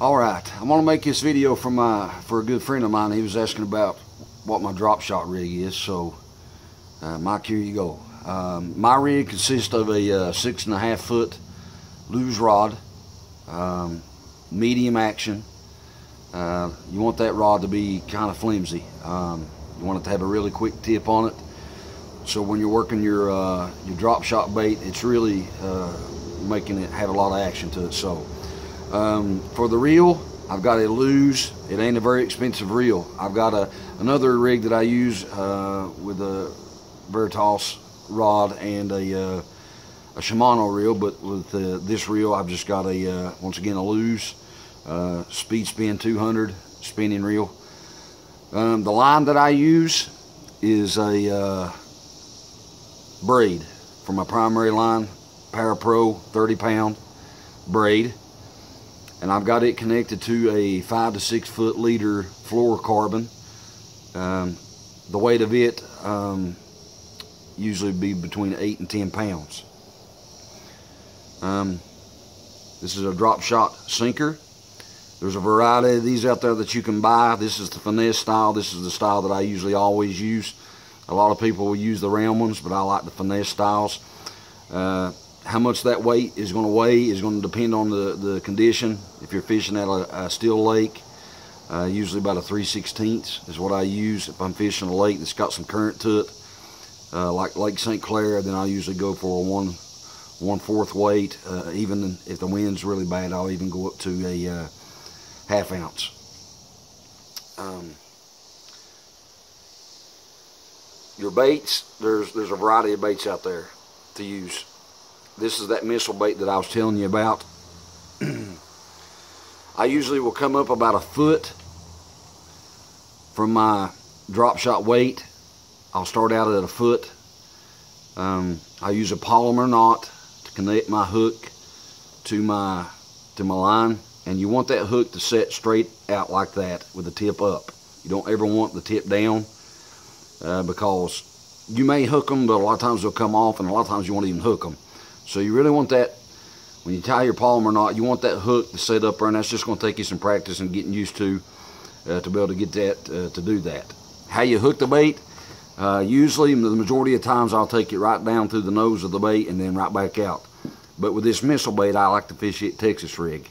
Alright, I'm going to make this video for a good friend of mine. He was asking about what my drop shot rig is, so Mike, here you go. My rig consists of a 6.5 foot Lew's rod, medium action. You want that rod to be kind of flimsy. You want it to have a really quick tip on it, so when you're working your drop shot bait, it's really making it have a lot of action to it. So for the reel, I've got a Lew's. It ain't a very expensive reel. I've got another rig that I use with a Veritas rod and a Shimano reel, but with this reel I've just got once again a Lew's Speed Spin 200 spinning reel. The line that I use is a braid from my primary line, Parapro 30-pound braid, and I've got it connected to a 5 to 6 foot leader fluorocarbon. The weight of it usually be between 8 and 10 pounds. This is a drop shot sinker. There's a variety of these out there that you can buy. This is the finesse style. This is the style that I usually always use. A lot of people will use the round ones, but I like the finesse styles. How much that weight is going to weigh is going to depend on the condition. If you're fishing at a still lake, usually about a 3/16 is what I use. If I'm fishing a lake that's got some current to it, like Lake St. Clair, then I'll usually go for a 1/4 weight. Even if the wind's really bad, I'll even go up to a 1/2 ounce. Your baits, there's a variety of baits out there to use. This is that missile bait that I was telling you about. I usually will come up about a foot from my drop shot weight. I'll start out at a foot. I use a polymer knot to connect my hook to my line, and you want that hook to set straight out like that with the tip up. You don't ever want the tip down, because you may hook them, but a lot of times they'll come off, and a lot of times you won't even hook them. So you really want that, when you tie your polymer knot, you want that hook to set up there, and that's just going to take you some practice and getting used to be able to get that to do that. How you hook the bait? Usually, the majority of times, I'll take it right down through the nose of the bait and then right back out. But with this missile bait, I like to fish it Texas rig.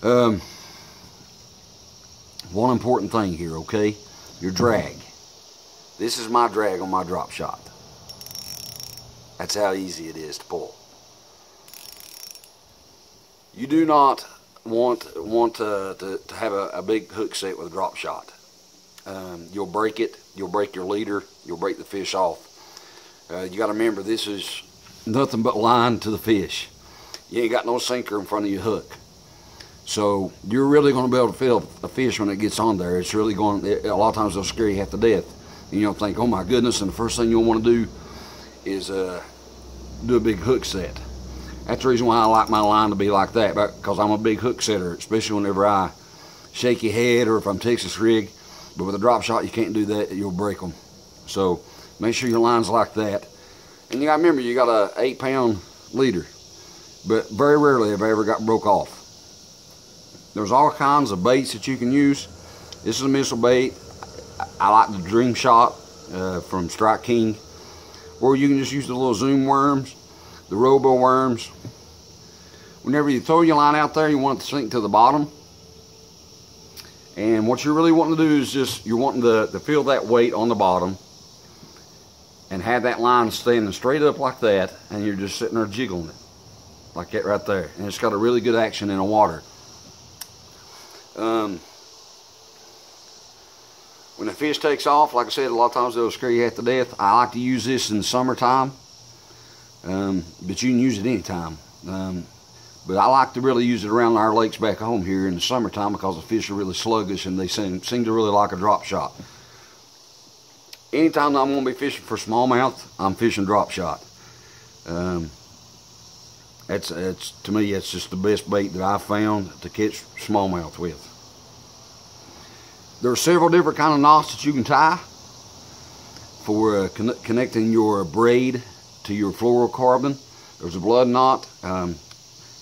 One important thing here, okay? Your drag. This is my drag on my drop shot. That's how easy it is to pull. You do not want to have a big hook set with a drop shot. You'll break it. You'll break your leader. You'll break the fish off. You got to remember, this is nothing but line to the fish. You ain't got no sinker in front of your hook. So you're really going to be able to feel a fish when it gets on there. It's really going. A lot of times they'll scare you half to death. And you'll think, oh my goodness, and the first thing you'll want to do is do a big hook set. That's the reason why I like my line to be like that, because I'm a big hook setter, especially whenever I shake your head or if I'm Texas rig. But with a drop shot, you can't do that. You'll break them. So make sure your line's like that. And you got to remember, you got a 8-pound leader. But very rarely have I ever got broke off. There's all kinds of baits that you can use. This is a missile bait. I like the Dream Shot from Strike King. Or you can just use the little zoom worms, the robo worms. Whenever you throw your line out there, you want it to sink to the bottom. And what you're really wanting to do is just, you're wanting to feel that weight on the bottom and have that line standing straight up like that, and you're just sitting there jiggling it like that right there. And it's got a really good action in the water. When the fish takes off, like I said, a lot of times they'll scare you half to death. I like to use this in the summertime, but you can use it anytime. But I like to really use it around our lakes back home here in the summertime, because the fish are really sluggish and they seem to really like a drop shot. Anytime I'm going to be fishing for smallmouth, I'm fishing drop shot. To me, it's just the best bait that I've found to catch smallmouth with. There are several different kind of knots that you can tie for connecting your braid to your fluorocarbon. There's a blood knot.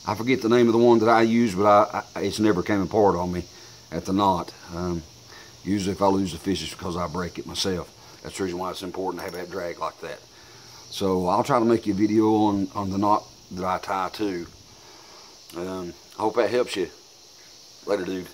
I forget the name of the one that I use, but it's never came apart on me at the knot. Usually if I lose the fish, it's because I break it myself. That's the reason why it's important to have that drag like that. So I'll try to make you a video on the knot that I tie too. I hope that helps you. Later, dude.